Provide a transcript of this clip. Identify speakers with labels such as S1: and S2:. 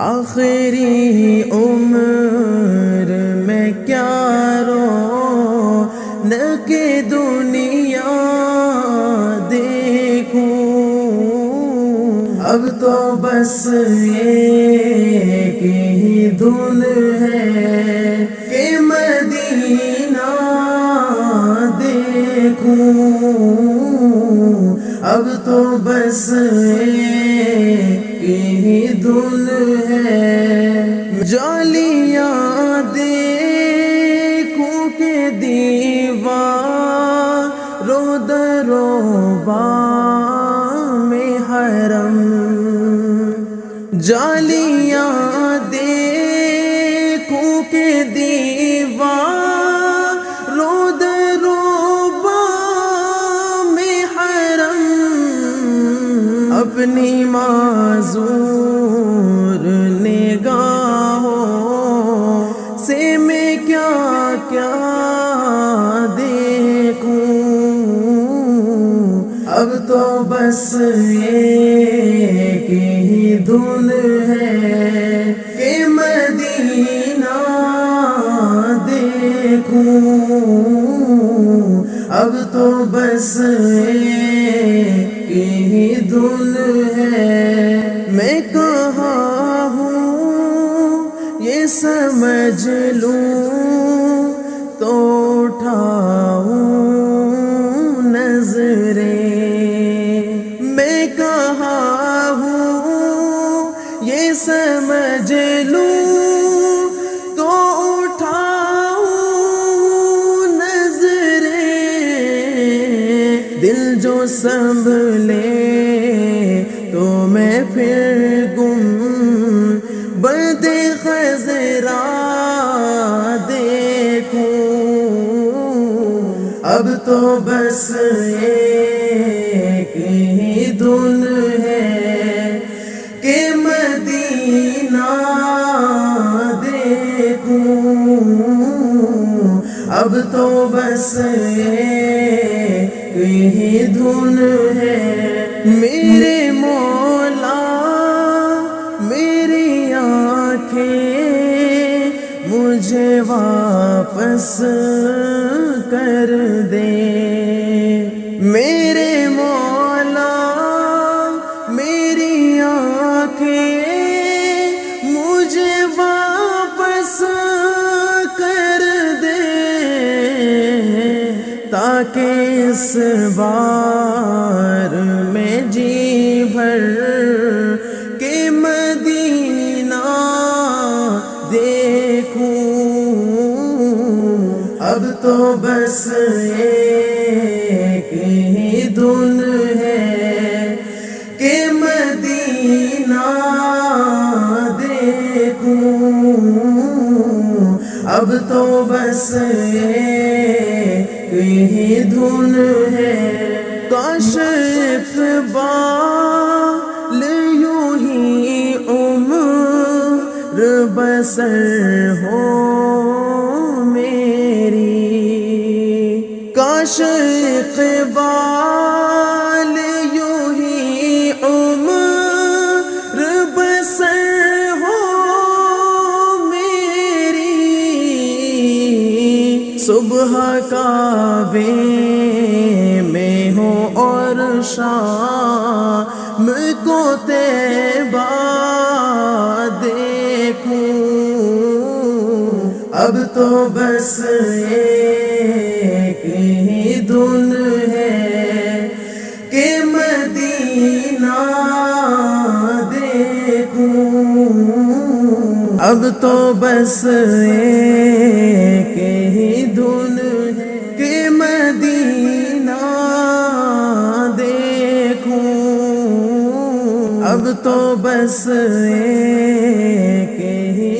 S1: آخری عمر میں کیا رونق دنیا دیکھوں، اب تو بس ایک ہی دھن ہے کہ مدینہ دیکھوں، اب تو بس ایک ہی دھن ہے، جالیاں دیکھوں کہ دیوار بام حرم، جالیاں دیکھوں کہ دیوار بام حرم، اپنی معذور نگاہوں سے میں کیا کیا دیکھوں، اب تو بس ایک ہی دھن ہے کہ مدینہ دیکھوں، اب تو بس ایک ہی دھن ہے، میں کہاں ہوں یہ سمجھ لوں تو اٹھاؤں نظریں، میں کہاں ہوں یہ سمجھ لوں تو اٹھاؤں نظریں، دل جو سنبھلے تو میں پھر گنبد خضرا دیکھوں، اب تو بس ایک ہی دھن ہے کہ مدینہ دیکھوں، اب تو بس ایک ہی دھن ہے، میرے مولا میری آنکھیں مجھے واپس کر دے، میرے مولا میری آنکھیں مجھے واپس کر دے، تاکہ اس بار میں جی بھر کے مدینہ دیکھوں، اب تو بس ایک ہی دھن ہے کہ مدینہ دیکھوں، اب تو بس ایک ہی دھن ہے، کاش اقبال یوں ہی عمر بسر ہو میری، کاش اقبال یوں ہی عمر بسر ہو میری، صبح کعبے میں ہو اور شام کو طیبہ دیکھوں، اب تو بس ایک ہی دھن ہے کہ مدینہ دیکھوں، اب تو بس ایک ہی دھن ہے کہ مدینہ دیکھوں، اب تو بس ایک ہی